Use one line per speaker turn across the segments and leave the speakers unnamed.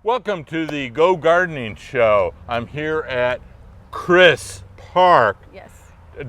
Welcome to the Go Gardening Show. I'm here at Confluence Park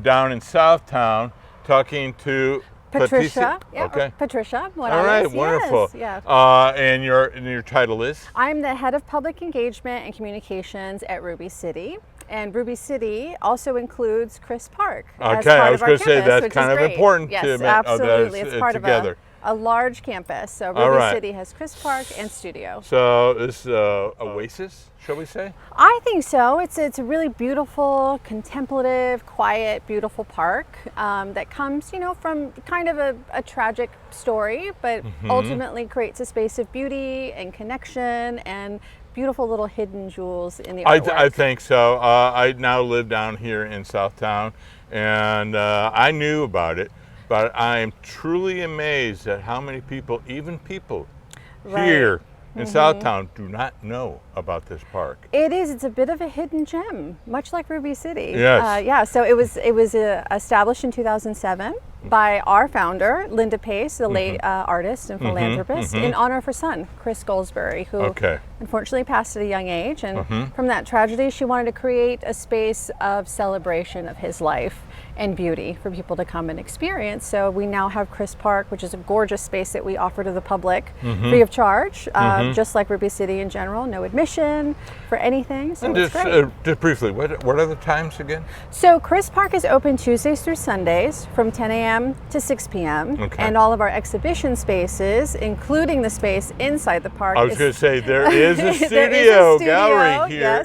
down in Southtown talking to
Patricia.
Yeah, okay.
Patricia Morales.
All right, wonderful.
Yes, yeah.
And your title is?
I'm the head of public engagement and communications at Ruby City. And Ruby City also includes Confluence Park.
Okay, I was going to say that's kind of important
yes,
to
absolutely. It's part
together.
of a large campus. So Ruby City has Confluence Park and studio.
So this is oasis, shall we say?
I think so. It's a really beautiful, contemplative, quiet, beautiful park that comes, from kind of a tragic story, but ultimately creates a space of beauty and connection and beautiful little hidden jewels in the artwork.
I think so. I now live down here in Southtown, and I knew about it, but I am truly amazed at how many people, even people here in Southtown, do not know about this park.
It is. It's a bit of a hidden gem, much like Ruby City.
Yes.
Yeah. So it was established in 2007 by our founder, Linda Pace, the late artist and philanthropist, in honor of her son, Chris Goldsberry, who unfortunately passed at a young age. And from that tragedy, she wanted to create a space of celebration of his life and beauty for people to come and experience. So we now have Confluence Park, which is a gorgeous space that we offer to the public free of charge, just like Ruby City in general, no admission for anything. So
and
it's great.
Just briefly, what are the times again?
So Confluence Park is open Tuesdays through Sundays from 10 a.m. to 6 p.m. And all of our exhibition spaces, including the space inside the park.
I was going to say, there is a studio gallery here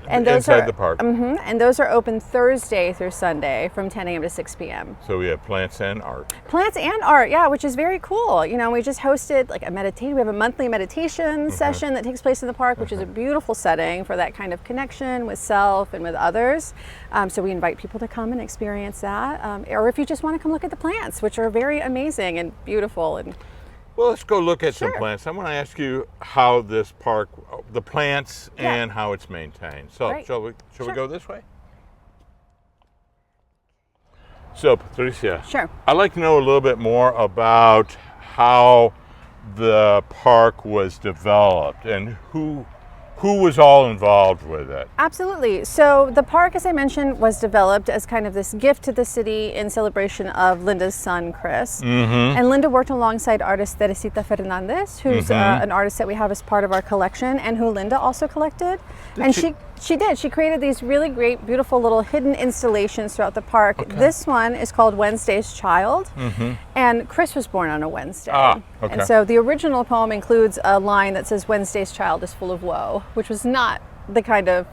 inside the park.
And those are open Thursday through Sunday from 10 a.m. to 6 p.m.
So we have plants and art.
Plants and art, yeah, which is very cool. We just hosted like a meditation. We have a monthly meditation session that takes place in the park, which is a beautiful setting for that kind of connection with self and with others. So we invite people to come and experience that. Or if you just want to come look at the plants, which are very amazing and beautiful.
Well, let's go look at some plants. I want to ask you how this park, the plants and how it's maintained. So shall we go this way? So Patricia, I'd like to know a little bit more about how the park was developed and who was all involved with it.
Absolutely. So the park, as I mentioned, was developed as kind of this gift to the city in celebration of Linda's son, Chris. And Linda worked alongside artist Teresita Fernandez, who's an artist that we have as part of our collection and who Linda also collected. She did. She created these really great, beautiful little hidden installations throughout the park. This one is called Wednesday's Child, and Chris was born on a Wednesday. And so the original poem includes a line that says, "Wednesday's child is full of woe," which was not the kind of,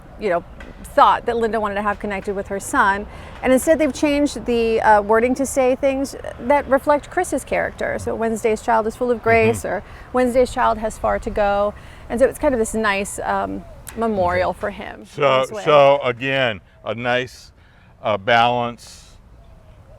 thought that Linda wanted to have connected with her son. And instead they've changed the wording to say things that reflect Chris's character. So Wednesday's child is full of grace, or Wednesday's child has far to go. And so it's kind of this nice memorial for him.
So again, a nice balance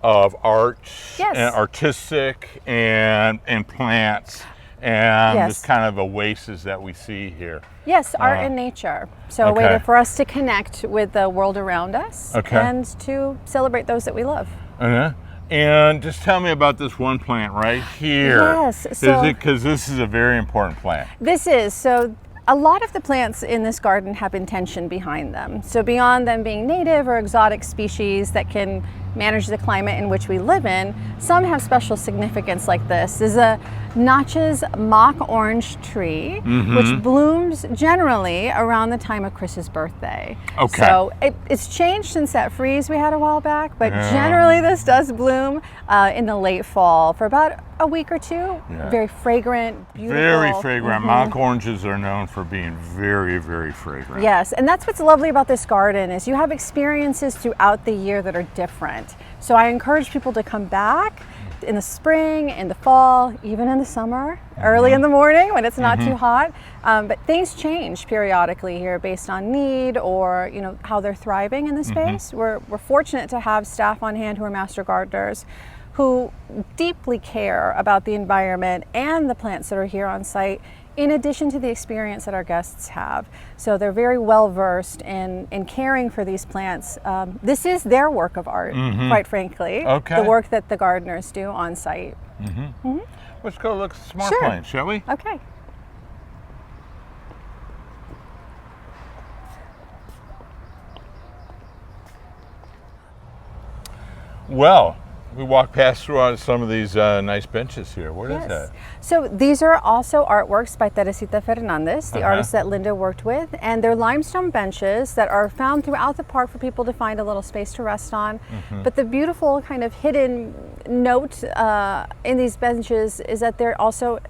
of art and artistic and plants and this kind of oasis that we see here.
Yes, art and nature. So a way for us to connect with the world around us and to celebrate those that we love.
And just tell me about this one plant right here.
Yes. So,
because this is a very important plant.
This is. So a lot of the plants in this garden have intention behind them. So beyond them being native or exotic species that can manage the climate in which we live in, some have special significance like this. This is a Notch's mock orange tree, which blooms generally around the time of Chris's birthday. So it's changed since that freeze we had a while back, but generally this does bloom in the late fall for about a week or two. Very fragrant, beautiful.
Very fragrant. Mock oranges are known for being very, very fragrant.
Yes, and that's what's lovely about this garden is you have experiences throughout the year that are different. So I encourage people to come back in the spring, in the fall, even in the summer, early in the morning when it's not too hot. But things change periodically here based on need or how they're thriving in the space. We're fortunate to have staff on hand who are master gardeners who deeply care about the environment and the plants that are here on site, in addition to the experience that our guests have. So they're very well versed in caring for these plants. This is their work of art, quite frankly, the work that the gardeners do on site.
Let's go look at some more plants, shall we?
Okay.
Well, we walked past through on some of these nice benches here. What is that?
So these are also artworks by Teresita Fernandez, the artist that Linda worked with, and they're limestone benches that are found throughout the park for people to find a little space to rest on. But the beautiful kind of hidden note in these benches is that they're also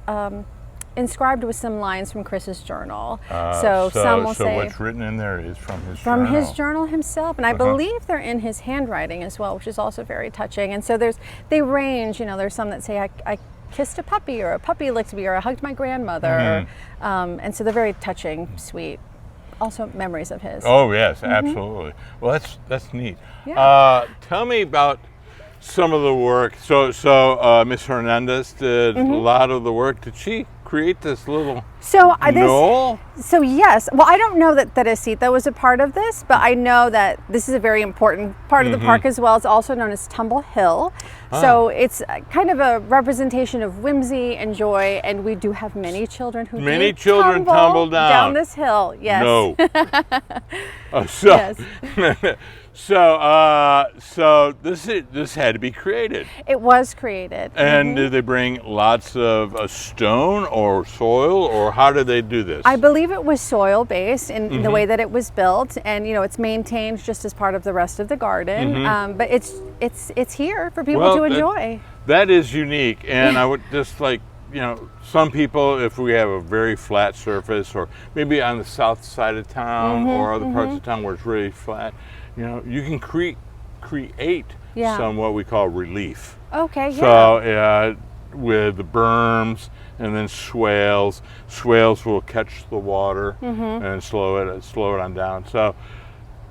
inscribed with some lines from Chris's journal. So some will say
what's written in there is from
his journal himself, and I believe they're in his handwriting as well, which is also very touching. And so they range. There's some that say I kissed a puppy, or a puppy licked me, or I hugged my grandmother, and so they're very touching, sweet. Also memories of his.
Oh yes, absolutely. Well, that's neat.
Yeah.
Tell me about some of the work. So Miss Hernandez did a lot of the work. Did she create this little knoll?
So yes. Well, I don't know that Teresita was a part of this, but I know that this is a very important part of the park as well. It's also known as Tumble Hill. So it's kind of a representation of whimsy and joy, and we do have many children who tumble down this hill. Yes.
No.
Yes.
So this had to be created.
It was created.
And did they bring lots of stone or soil, or how did they do this?
I believe it was soil based in the way that it was built, and it's maintained just as part of the rest of the garden. But it's here for people to enjoy.
That is unique, and I would just like, some people, if we have a very flat surface, or maybe on the south side of town or other parts of town where it's really flat, you can create some what we call relief.
Okay, yeah.
So with the berms and then swales will catch the water and slow it on down. So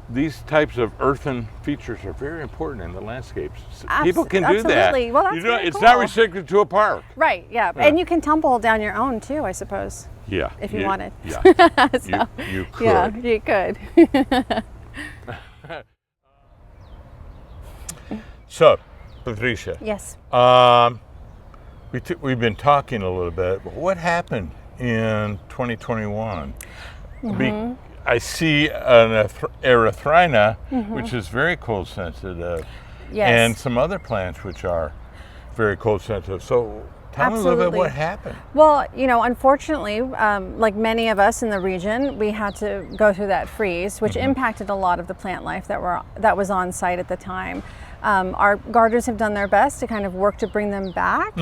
these types of earthen features are very important in the landscapes. People can do that.
Well, that's very
it's
cool.
not restricted to a park.
Right, yeah. And you can tumble down your own too, I suppose.
Yeah.
If you wanted.
Yeah.
So,
you could.
Yeah, you could.
So, Patricia.
Yes.
We've been talking a little bit, but what happened in 2021? I see an erythrina, which is very cold sensitive, and some other plants which are very cold sensitive. So tell me a little bit what happened.
Well, unfortunately, like many of us in the region, we had to go through that freeze, which impacted a lot of the plant life that was on site at the time. Our gardeners have done their best to kind of work to bring them back,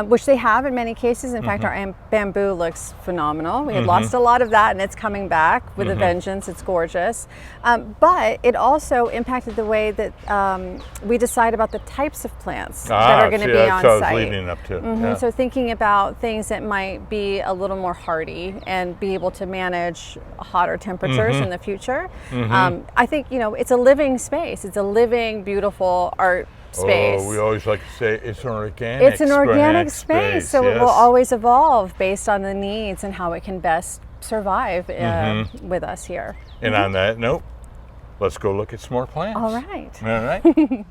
which they have in many cases. In fact, our bamboo looks phenomenal. We had lost a lot of that, and it's coming back with a vengeance. It's gorgeous. But it also impacted the way that we decide about the types of plants that are going to be on
so
site.
Leading up to.
So thinking about things that might be a little more hardy and be able to manage hotter temperatures in the future. I think, it's a living space. It's a living, beautiful art space.
Oh, we always like to say it's an organic
It's an organic space, so
yes.
it will always evolve based on the needs and how it can best survive with us here.
And on that note, let's go look at some more plants.
All right.
All right.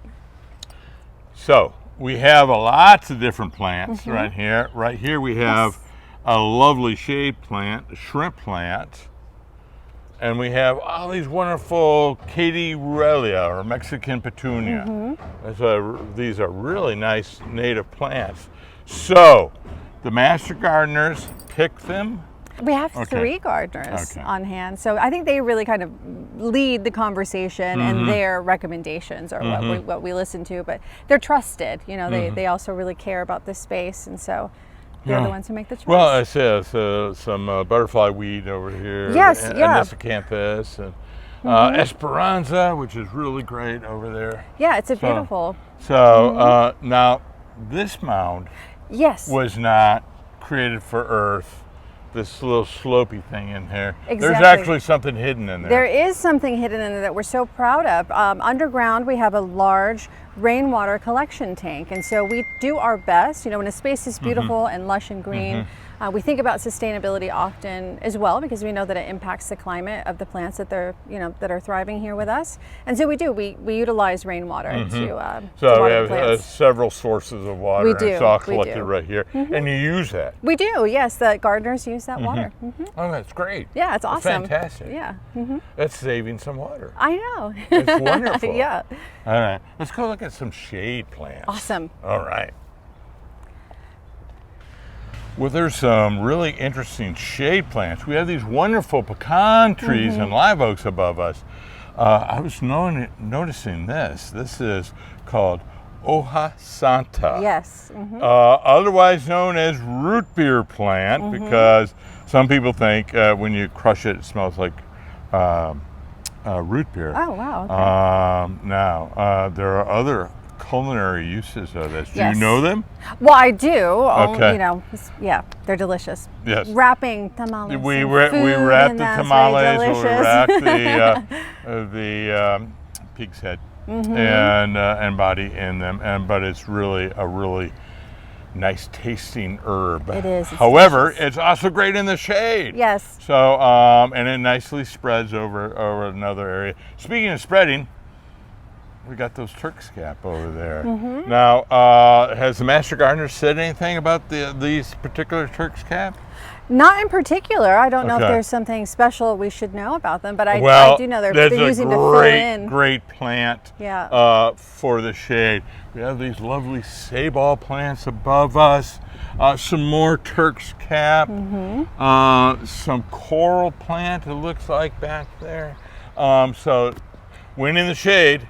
So we have lots of different plants right here. Right here we have a lovely shade plant, a shrimp plant. And we have all these wonderful Katie Ruelia, or Mexican petunia. These are really nice native plants. So the master gardeners pick them.
We have 3 gardeners on hand, so I think they really kind of lead the conversation, and their recommendations are what we listen to. But they're trusted. They also really care about this space, and so they're the ones who make the choice.
Well, I see some butterfly weed over here.
Yes,
and Anisacanthus, and Esperanza, which is really great over there.
Yeah, it's beautiful.
So now this mound
was
not created for earth. This little slopey thing in here.
Exactly.
There's actually something hidden in there.
There is something hidden in there that we're so proud of. Underground, we have a large rainwater collection tank, and so we do our best. When a space is beautiful and lush and green, We think about sustainability often as well because we know that it impacts the climate of the plants that that are thriving here with us. And so we utilize rainwater to
So we
water the
have
plants.
several sources of water.
We
And it's
do,
all
we
collected
do.
right here. And you use that.
We do, yes. The gardeners use that water.
Oh, that's great.
Yeah, it's awesome.
Fantastic.
Yeah.
That's saving some water.
I know.
It's wonderful.
Yeah.
All right, let's go look at some shade plants.
Awesome.
All right. Well, there's some really interesting shade plants. We have these wonderful pecan trees and live oaks above us. I was noticing this. This is called Hoja Santa.
Yes.
Otherwise known as root beer plant because some people think when you crush it, it smells like root beer.
Oh, wow. Okay.
Now, there are other culinary uses of this. Do
Yes.
you know them?
Well, I do.
Okay.
You know, yeah, they're delicious.
Yes.
Wrapping tamales.
We
and
wrap
food
the
and that's
tamales,
very
or we
delicious.
wrap the pig's head and body in them, but it's really a really nice tasting herb.
It is. It's
However,
delicious.
it's also great in the shade.
Yes.
So, and it nicely spreads over another area. Speaking of spreading, we got those Turk's cap over there. Now, has the master gardener said anything about these particular Turk's cap?
Not in particular. I don't know if
Okay.
there's something special we should know about them, but I
Well,
do know they're
there's
using
a
to fill in.
great plant
Yeah.
for the shade. We have these lovely sabal plants above us, some more Turk's cap, some coral plant it looks like back there. So when in the shade,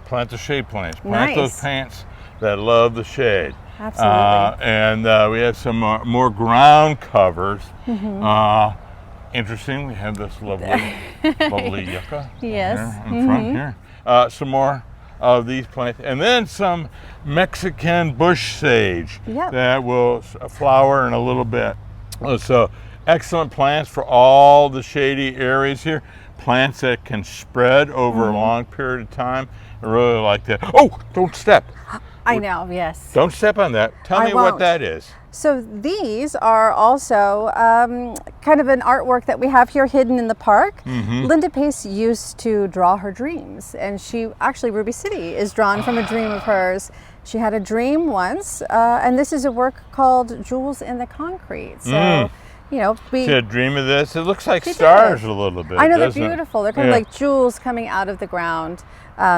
plant the shade plants. Plant those
Nice.
plants that love the shade.
Absolutely.
And we have some more ground covers. Interesting, we have this lovely yucca
Yes.
here in front here. Some more of these plants, and then some Mexican bush sage
Yep.
that will flower in a little bit. So excellent plants for all the shady areas here. Plants that can spread over a long period of time. I really like that. Oh, don't step.
I know, yes.
Don't step on that. Tell
I
me what
won't.
that is.
So these are also kind of an artwork that we have here hidden in the park. Linda Pace used to draw her dreams, and Ruby City is drawn from a dream of hers. She had a dream once, and this is a work called Jewels in the Concrete. So, you know,
She had a dream of this. It looks like
She
stars
did.
a little bit.
I know they're
doesn't it?
beautiful. They're kind of
Yeah.
like jewels coming out of the ground.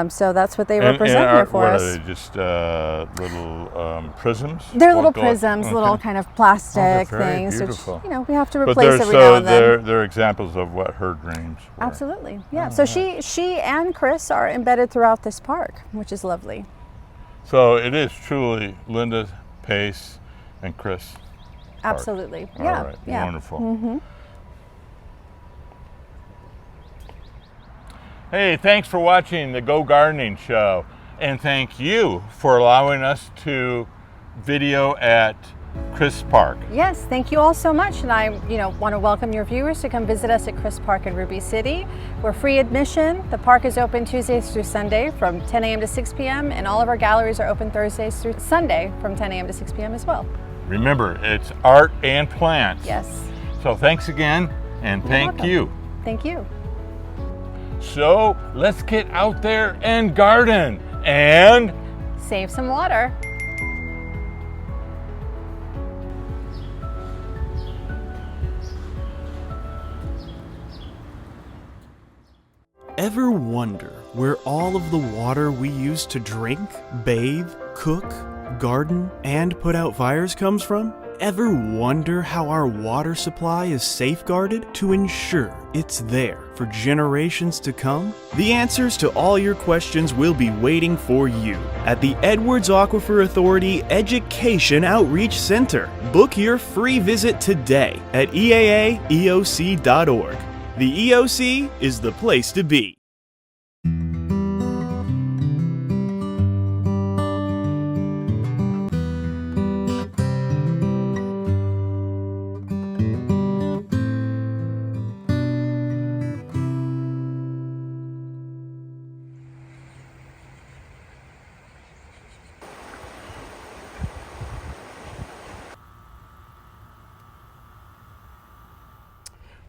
So that's what they
And
represent here for
what
us.
are they? Just little prisms?
They're little
What, like-
prisms,
okay.
little kind of plastic
very
things,
beautiful.
which, you know, we have to
But
replace
they're
every now and then.
they're examples of what her dreams were.
Absolutely, yeah. So she and Chris are embedded throughout this park, which is lovely.
So it is truly Linda Pace and Chris. Park.
Absolutely,
All
yeah,
right,
yeah.
wonderful. Hey, thanks for watching the Go Gardening Show, and thank you for allowing us to video at Chris Park.
Yes, thank you all so much, and I, want to welcome your viewers to come visit us at Chris Park in Ruby City. We're free admission. The park is open Tuesdays through Sunday from 10 a.m. to 6 p.m., and all of our galleries are open Thursdays through Sunday from 10 a.m. to 6 p.m. as well.
Remember, it's art and plants.
Yes.
So thanks again, and thank
welcome.
you.
Thank you.
So let's get out there and garden and
Save some water.
Ever wonder where all of the water we use to drink, bathe, cook, garden, and put out fires comes from? Ever wonder how our water supply is safeguarded to ensure it's there for generations to come? The answers to all your questions will be waiting for you at the Edwards Aquifer Authority Education Outreach Center. Book your free visit today at eaaeoc.org. The EOC is the place to be.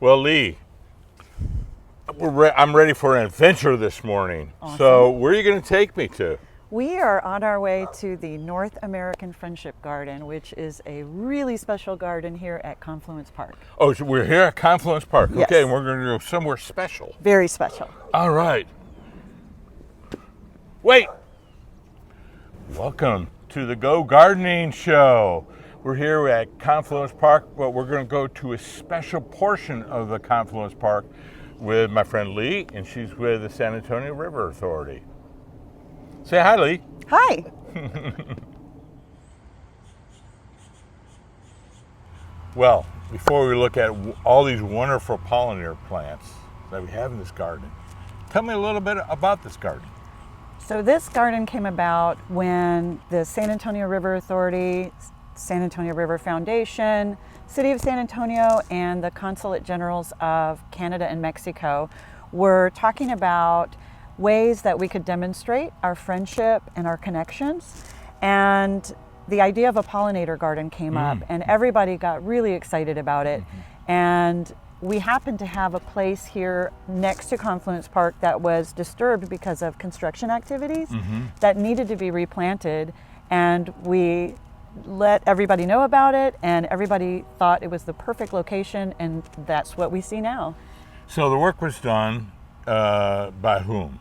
Well, Lee, I'm ready for an adventure this morning.
Awesome.
So where are you going to take me to?
We are on our way to the North American Friendship Garden, which is a really special garden here at Confluence Park.
Oh, so we're here at Confluence Park.
Yes.
Okay, and we're going to go somewhere special.
Very special.
All right. Wait. Welcome to the Go Gardening Show. We're here at Confluence Park, but we're going to go to a special portion of the Confluence Park with my friend Lee, and she's with the San Antonio River Authority. Say hi, Lee.
Hi.
Well, before we look at all these wonderful pollinator plants that we have in this garden, tell me a little bit about this garden.
So this garden came about when the San Antonio River Authority, San Antonio River Foundation, City of San Antonio, and the Consulate Generals of Canada and Mexico were talking about ways that we could demonstrate our friendship and our connections. And the idea of a pollinator garden came up, and everybody got really excited about it. And we happened to have a place here next to Confluence Park that was disturbed because of construction activities that needed to be replanted. And we let everybody know about it, and everybody thought it was the perfect location, and that's what we see now.
So the work was done by whom?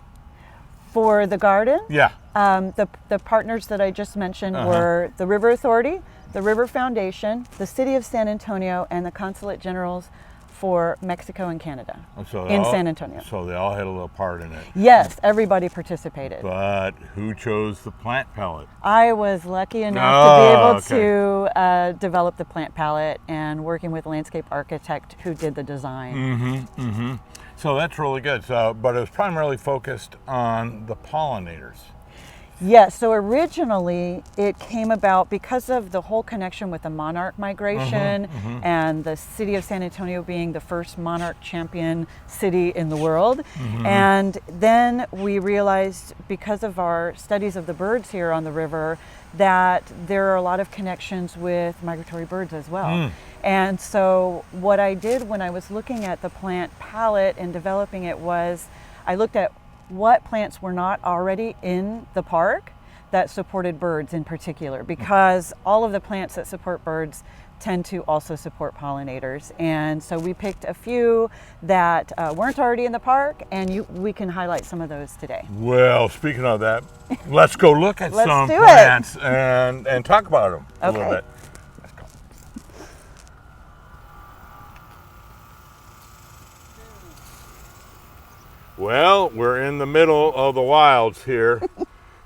For the garden,
Yeah.
the partners that I just mentioned were the River Authority, the River Foundation, the City of San Antonio, and the Consulate Generals for Mexico and Canada in San Antonio.
So they all had a little part in it.
Yes, everybody participated.
But who chose the plant palette?
I was lucky enough to be able to develop the plant palette, and working with a landscape architect who did the design.
So that's really good. So, but it was primarily focused on the pollinators.
Yes, so originally it came about because of the whole connection with the monarch migration and the city of San Antonio being the first monarch champion city in the world. And then we realized, because of our studies of the birds here on the river, that there are a lot of connections with migratory birds as well. And so what I did when I was looking at the plant palette and developing it was I looked at what plants were not already in the park that supported birds in particular, because all of the plants that support birds tend to also support pollinators. And so we picked a few that weren't already in the park, and we can highlight some of those today.
Well, speaking of that, let's go look at
Let's
some
do it.
plants and talk about them a little
Okay.
bit. Let's go. Well, we're in the middle of the wilds here.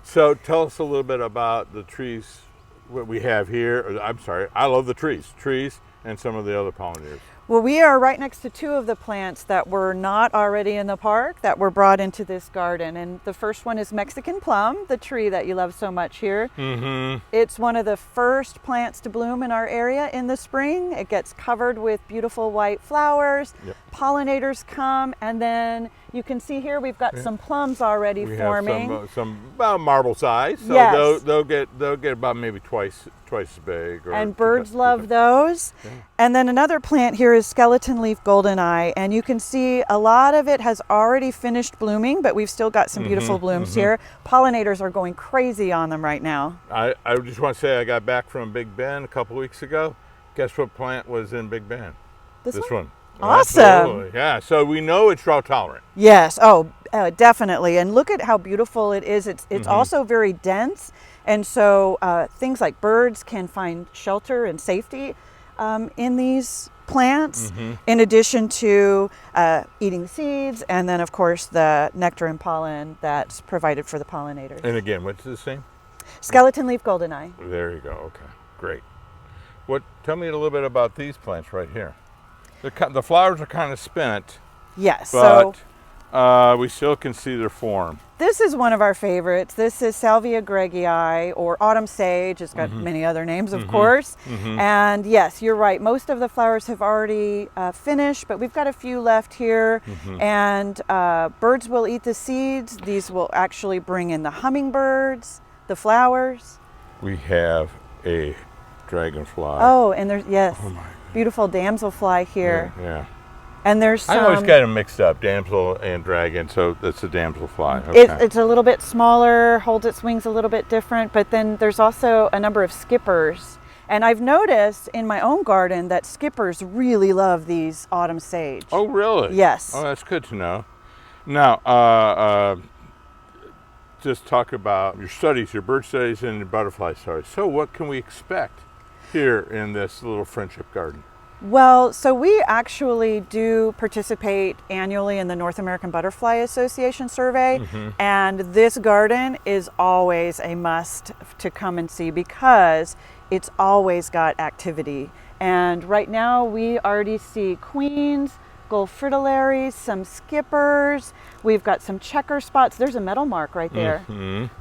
So tell us a little bit about the trees, what we have here. I'm sorry, I love the trees and some of the other pollinators.
Well, we are right next to two of the plants that were not already in the park that were brought into this garden. And the first one is Mexican plum, the tree that you love so much here. It's one of the first plants to bloom in our area in the spring. It gets covered with beautiful white flowers. Pollinators come, and then you can see here we've got some plums already forming.
Have some about marble size, so
Yes.
they'll get about maybe twice as big.
And birds love those. And then another plant here is skeleton leaf goldeneye, and you can see a lot of it has already finished blooming, but we've still got some beautiful blooms here. Pollinators are going crazy on them right now.
I just want to say I got back from Big Bend a couple weeks ago. Guess what plant was in Big Bend?
This one?
Awesome.
Awesome.
Yeah, so we know it's drought tolerant.
Yes, definitely. And look at how beautiful it is. It's also very dense, and so things like birds can find shelter and safety in these plants, in addition to eating seeds, and then of course the nectar and pollen that's provided for the pollinators.
And again, what's this name?
Skeleton leaf goldeneye.
There you go. Okay, great. Tell me a little bit about these plants right here. The flowers are kind of spent,
Yes.
but
So
we still can see their form.
this is one of our favorites. This is Salvia gregii, or autumn sage. It's got many other names, of course. And yes, you're right. Most of the flowers have already finished, but we've got a few left here. And birds will eat the seeds. These will actually bring in the hummingbirds, the flowers.
We have a dragonfly.
Oh, and there's, yes, beautiful damselfly here.
Yeah.
And there's some,
I always get them mixed up, damsel and dragon, so that's a damselfly. Okay.
it's a little bit smaller, holds its wings a little bit different, but then there's also a number of skippers. And I've noticed in my own garden that skippers really love these autumn sage.
Oh, really?
Yes.
Oh, that's good to know. Now, just talk about your studies, your bird studies and your butterfly studies. So what can we expect here in this little friendship garden?
Well, so we actually do participate annually in the North American Butterfly Association survey, and this garden is always a must to come and see because it's always got activity. And right now we already see queens, gold fritillaries, some skippers. We've got some checker spots. There's a metal mark right there.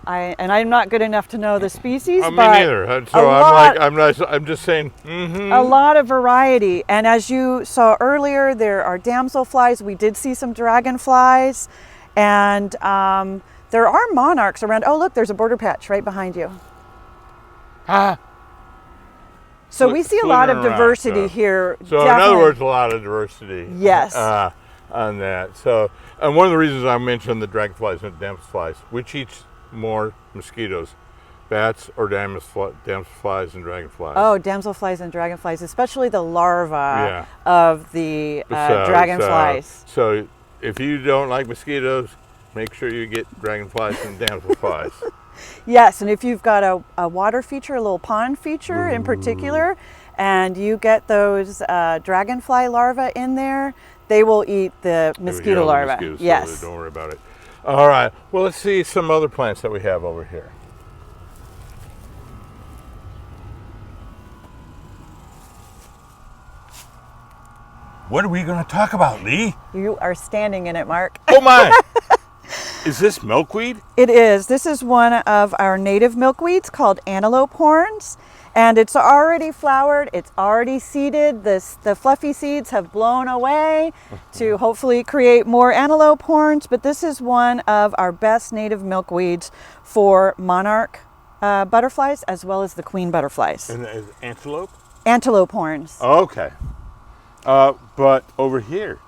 I'm not good enough to know the species,
Me
but
neither. So I'm just saying.
a lot of variety. And as you saw earlier, there are damselflies. We did see some dragonflies, and there are monarchs around. Oh, look, there's a border patch right behind you. So we see a lot of diversity here.
So in other words, a lot of diversity.
Yes.
On that. So, and one of the reasons I mentioned the dragonflies and damselflies, which eats more mosquitoes, bats or damselflies and dragonflies?
Oh, damselflies and dragonflies, especially the larvae of the dragonflies.
So if you don't like mosquitoes, make sure you get dragonflies and damselflies.
Yes, and if you've got a water feature, a little pond feature in particular, and you get those dragonfly larvae in there, they will eat the mosquito larvae. Yes.
So don't worry about it. All right, well, let's see some other plants that we have over here. What are we going to talk about, Lee?
You are standing in it, Mark.
Oh my! Is this milkweed?
It is. This is one of our native milkweeds called antelope horns, and it's already flowered. It's already seeded. The fluffy seeds have blown away to hopefully create more antelope horns, but this is one of our best native milkweeds for monarch butterflies as well as the queen butterflies.
And is antelope?
Antelope horns.
Okay. But over here,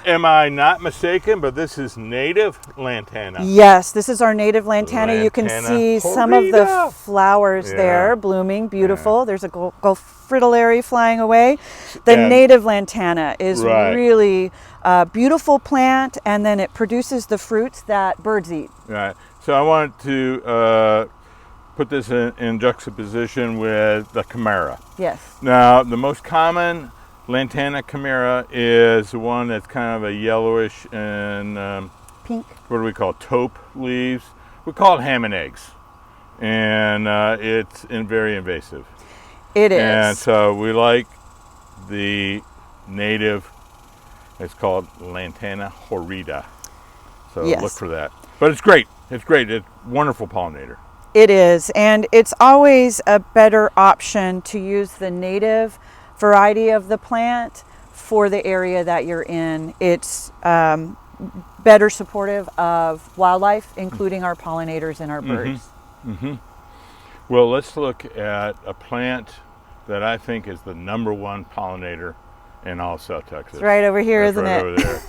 am I not mistaken? But this is native lantana.
Yes, this is our native lantana. You can see some of the flowers there blooming, beautiful. There's a gold fritillary flying away. The native lantana is really a beautiful plant, and then it produces the fruits that birds eat.
Right. So I want to put this in juxtaposition with the chimera.
Yes.
Now, the most common lantana chimera is the one that's kind of a yellowish and
pink.
What do we call it? Taupe leaves. We call it ham and eggs, and it's very invasive.
It is.
And so we like the native. It's called Lantana horrida. So look for that. But it's great. It's great. It's a wonderful pollinator.
It is, and it's always a better option to use the native variety of the plant for the area that you're in. It's better supportive of wildlife, including our pollinators and our birds.
Well, let's look at a plant that I think is the #1 pollinator in all South Texas.
It's right over here, isn't it?
Over there.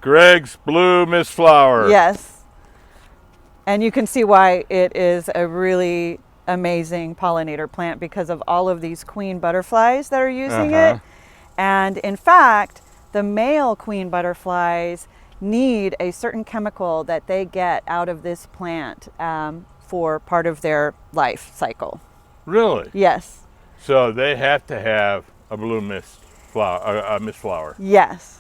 Greg's blue mistflower.
Yes. And you can see why it is a really amazing pollinator plant because of all of these queen butterflies that are using it. And in fact, the male queen butterflies need a certain chemical that they get out of this plant for part of their life cycle.
Really?
Yes.
So they have to have a blue mistflower.
Yes.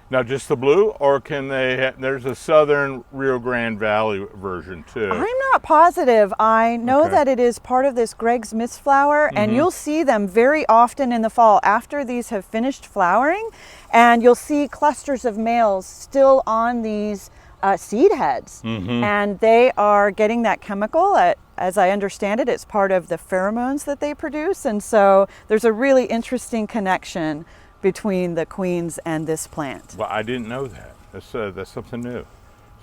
Now, just the blue, or can they? There's a southern Rio Grande Valley version too.
I'm not positive. I know that it is part of this Greg's mistflower, and you'll see them very often in the fall after these have finished flowering, and you'll see clusters of males still on these seed heads, and they are getting that chemical. As I understand it, it's part of the pheromones that they produce, and so there's a really interesting connection between the queens and this plant.
Well, I didn't know that. That's something new.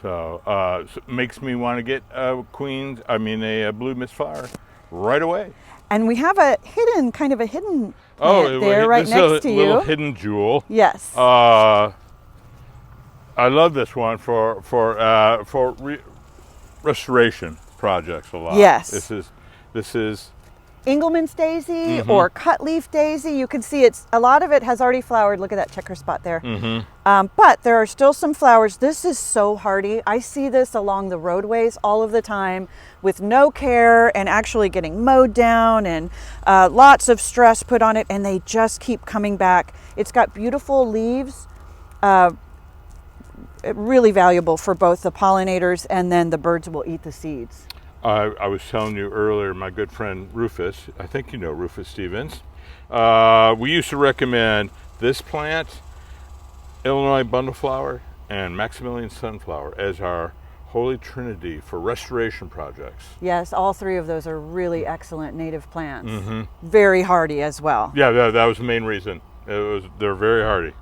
So makes me want to get a blue mist flower right away.
And we have a hidden plant
Oh,
there right
this
next
is a
to
little
you.
hidden jewel.
Yes.
I love this one for restoration projects a lot.
Yes.
This is
Engelmann's daisy or cutleaf daisy. You can see a lot of it has already flowered. Look at that checker spot there. But there are still some flowers. This is so hardy. I see this along the roadways all of the time with no care and actually getting mowed down and lots of stress put on it, and they just keep coming back. It's got beautiful leaves. Really valuable for both the pollinators, and then the birds will eat the seeds.
I was telling you earlier, my good friend Rufus, I think you know Rufus Stevens, we used to recommend this plant, Illinois bundleflower, and Maximilian sunflower as our holy trinity for restoration projects.
Yes, all three of those are really excellent native plants. Very hardy as well.
Yeah, that was the main reason. They're very hardy.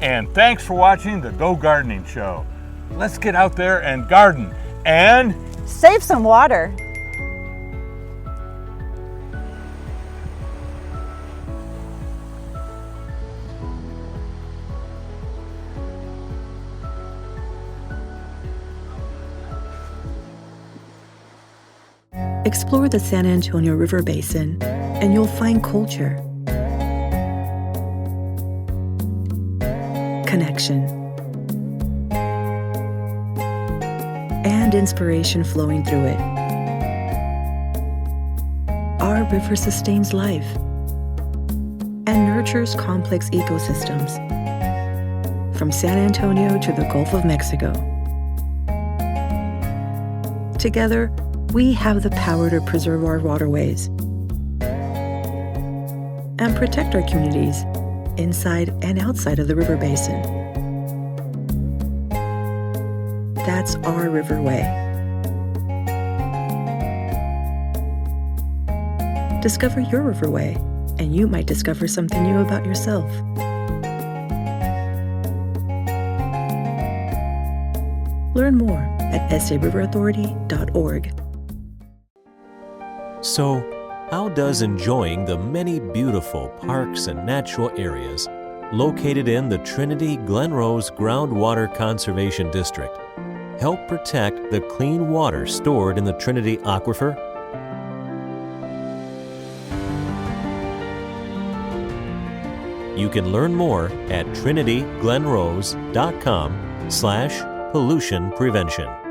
And thanks for watching the Go Gardening Show. Let's get out there and garden and
save some water.
Explore the San Antonio River Basin, and you'll find culture, connection, and inspiration flowing through it. Our river sustains life and nurtures complex ecosystems, from San Antonio to the Gulf of Mexico. Together, we have the power to preserve our waterways and protect our communities inside and outside of the river basin. That's our riverway. Discover your riverway, and you might discover something new about yourself. Learn more at sariverauthority.org.
So, how does enjoying the many beautiful parks and natural areas located in the Trinity Glen Rose Groundwater Conservation District help protect the clean water stored in the Trinity Aquifer? You can learn more at trinityglenrose.com/pollution prevention.